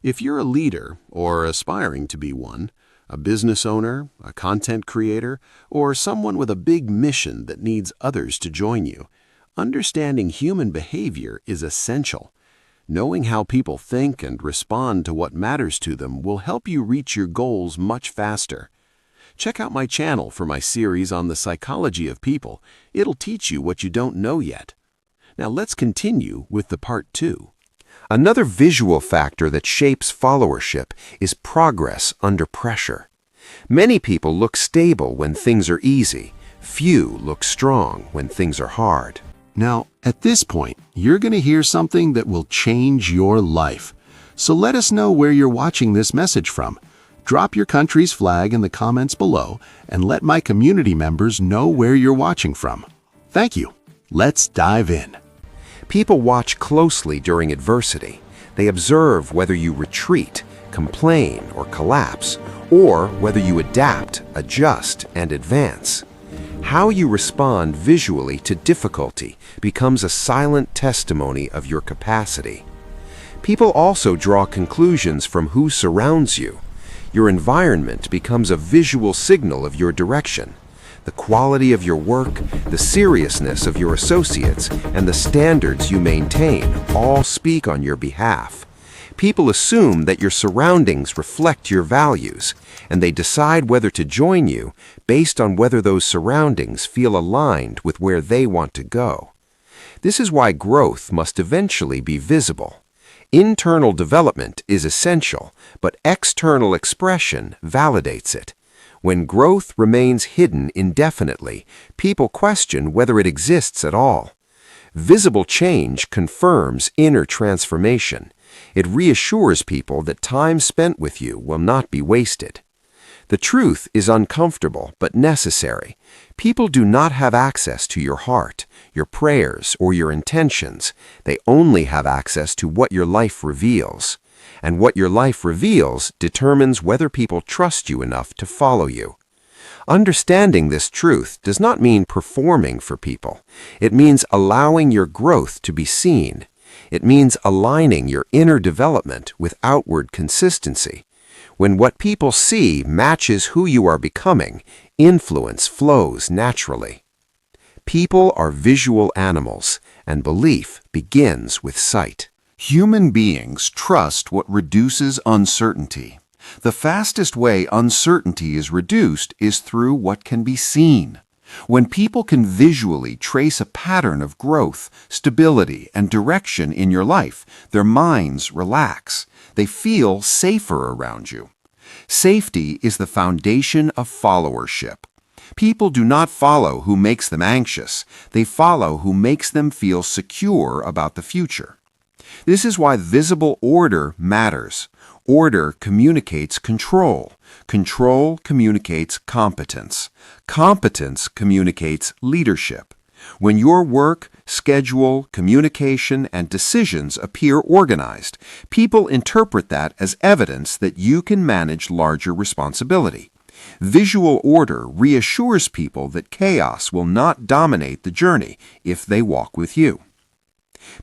If you're a leader or aspiring to be one, a business owner, a content creator, or someone with a big mission that needs others to join you, understanding human behavior is essential. Knowing how people think and respond to what matters to them will help you reach your goals much faster. Check out my channel for my series on the psychology of people. It'll teach you what you don't know yet. Now let's continue with the part 2. Another visual factor that shapes followership is progress under pressure. Many people look stable when things are easy. Few look strong when things are hard. Now, at this point, you're going to hear something that will change your life. So let us know where you're watching this message from. Drop your country's flag in the comments below and let my community members know where you're watching from. Thank you. Let's dive in. People watch closely during adversity. They observe whether you retreat, complain, or collapse, or whether you adapt, adjust, and advance. How you respond visually to difficulty becomes a silent testimony of your capacity. People also draw conclusions from who surrounds you. Your environment becomes a visual signal of your direction. The quality of your work, the seriousness of your associates, and the standards you maintain all speak on your behalf. People assume that your surroundings reflect your values, and they decide whether to join you based on whether those surroundings feel aligned with where they want to go. This is why growth must eventually be visible. Internal development is essential, but external expression validates it. When growth remains hidden indefinitely, people question whether it exists at all. Visible change confirms inner transformation. It reassures people that time spent with you will not be wasted. The truth is uncomfortable but necessary. People do not have access to your heart, your prayers, or your intentions. They only have access to what your life reveals. And what your life reveals determines whether people trust you enough to follow you. Understanding this truth does not mean performing for people. It means allowing your growth to be seen. It means aligning your inner development with outward consistency. When what people see matches who you are becoming, influence flows naturally. People are visual animals, and belief begins with sight. Human beings trust what reduces uncertainty. The fastest way uncertainty is reduced is through what can be seen. When people can visually trace a pattern of growth, stability, and direction in your life, their minds relax. They feel safer around you. Safety is the foundation of followership. People do not follow who makes them anxious. They follow who makes them feel secure about the future. This is why visible order matters. Order communicates control. Control communicates competence. Competence communicates leadership. When your work, schedule, communication, and decisions appear organized, people interpret that as evidence that you can manage larger responsibility. Visual order reassures people that chaos will not dominate the journey if they walk with you.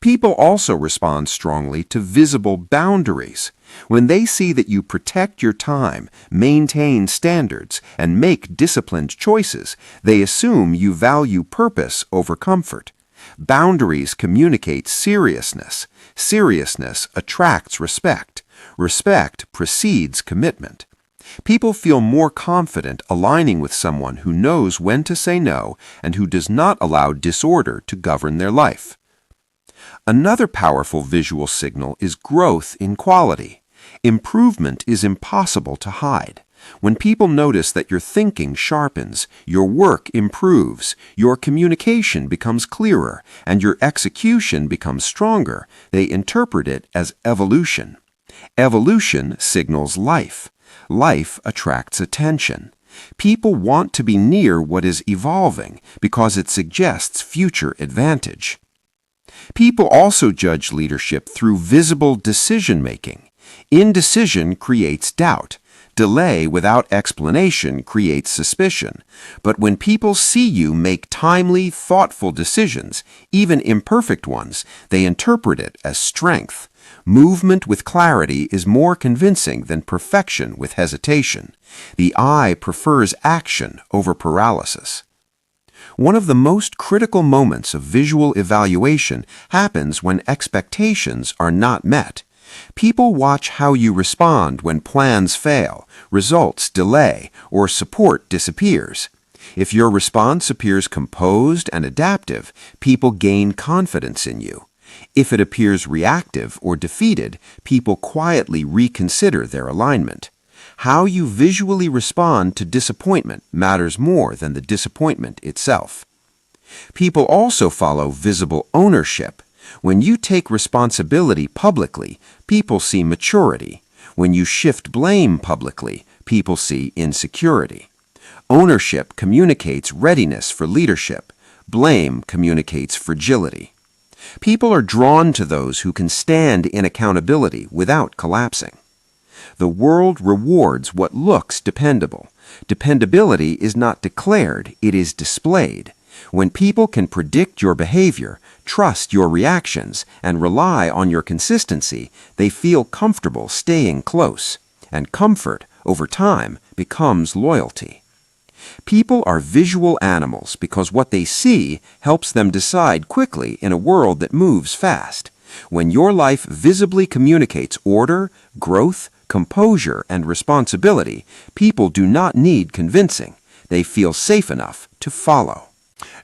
People also respond strongly to visible boundaries. When they see that you protect your time, maintain standards, and make disciplined choices, they assume you value purpose over comfort. Boundaries communicate seriousness. Seriousness attracts respect. Respect precedes commitment. People feel more confident aligning with someone who knows when to say no and who does not allow disorder to govern their life. Another powerful visual signal is growth in quality. Improvement is impossible to hide. When people notice that your thinking sharpens, your work improves, your communication becomes clearer, and your execution becomes stronger, they interpret it as evolution. Evolution signals life. Life attracts attention. People want to be near what is evolving because it suggests future advantage. People also judge leadership through visible decision-making. Indecision creates doubt. Delay without explanation creates suspicion, but when people see you make timely, thoughtful decisions, even imperfect ones, they interpret it as strength. Movement with clarity is more convincing than perfection with hesitation. The eye prefers action over paralysis. One of the most critical moments of visual evaluation happens when expectations are not met. People watch how you respond when plans fail, results delay, or support disappears. If your response appears composed and adaptive, people gain confidence in you. If it appears reactive or defeated, people quietly reconsider their alignment. How you visually respond to disappointment matters more than the disappointment itself. People also follow visible ownership. When you take responsibility publicly, people see maturity. When you shift blame publicly, people see insecurity. Ownership communicates readiness for leadership. Blame communicates fragility. People are drawn to those who can stand in accountability without collapsing. The world rewards what looks dependable. Dependability is not declared, it is displayed. When people can predict your behavior, trust your reactions, and rely on your consistency, they feel comfortable staying close. And comfort, over time, becomes loyalty. People are visual animals because what they see helps them decide quickly in a world that moves fast. When your life visibly communicates order, growth, composure, and responsibility, people do not need convincing. They feel safe enough to follow.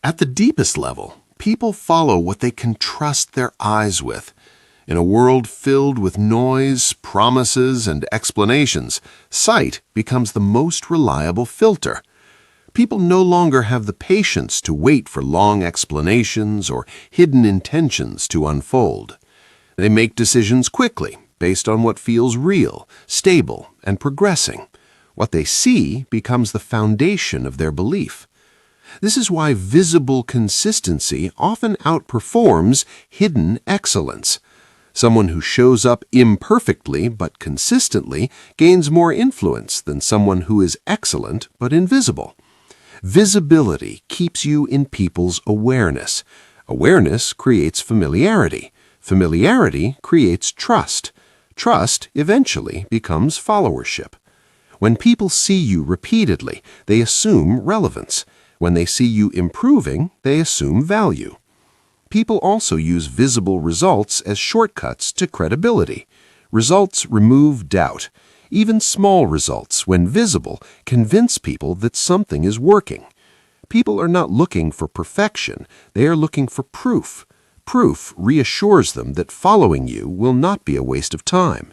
At the deepest level, people follow what they can trust their eyes with. In a world filled with noise, promises, and explanations, sight becomes the most reliable filter. People no longer have the patience to wait for long explanations or hidden intentions to unfold. They make decisions quickly, based on what feels real, stable, and progressing. What they see becomes the foundation of their belief. This is why visible consistency often outperforms hidden excellence. Someone who shows up imperfectly but consistently gains more influence than someone who is excellent but invisible. Visibility keeps you in people's awareness. Awareness creates familiarity. Familiarity creates trust. Trust eventually becomes followership. When people see you repeatedly, they assume relevance. When they see you improving, they assume value. People also use visible results as shortcuts to credibility. Results remove doubt. Even small results, when visible, convince people that something is working. People are not looking for perfection, they are looking for proof. Proof reassures them that following you will not be a waste of time.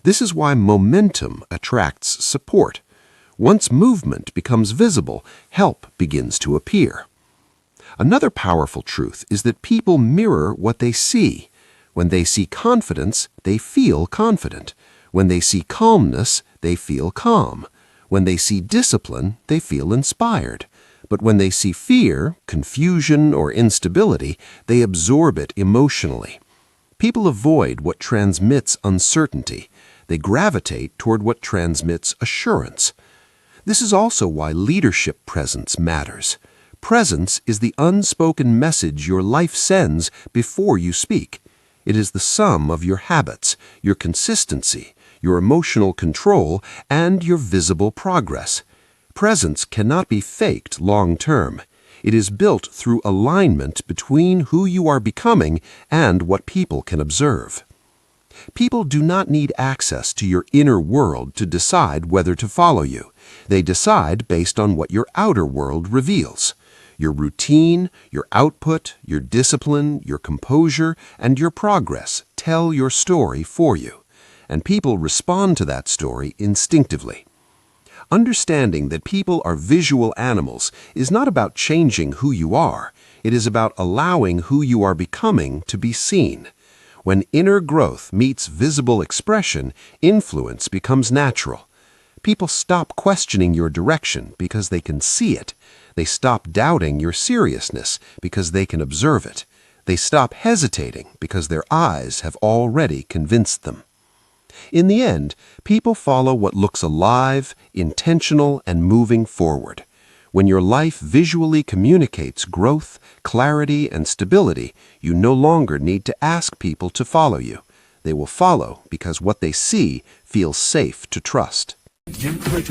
This is why momentum attracts support. Once movement becomes visible, help begins to appear. Another powerful truth is that people mirror what they see. When they see confidence, they feel confident. When they see calmness, they feel calm. When they see discipline, they feel inspired. But when they see fear, confusion, or instability, they absorb it emotionally. People avoid what transmits uncertainty. They gravitate toward what transmits assurance. This is also why leadership presence matters. Presence is the unspoken message your life sends before you speak. It is the sum of your habits, your consistency, your emotional control, and your visible progress. Presence cannot be faked long-term. It is built through alignment between who you are becoming and what people can observe. People do not need access to your inner world to decide whether to follow you. They decide based on what your outer world reveals. Your routine, your output, your discipline, your composure, and your progress tell your story for you, and people respond to that story instinctively. Understanding that people are visual animals is not about changing who you are. It is about allowing who you are becoming to be seen. When inner growth meets visible expression, influence becomes natural. People stop questioning your direction because they can see it. They stop doubting your seriousness because they can observe it. They stop hesitating because their eyes have already convinced them. In the end, people follow what looks alive, intentional, and moving forward. When your life visually communicates growth, clarity, and stability, you no longer need to ask people to follow you. They will follow because what they see feels safe to trust. Jim Craig,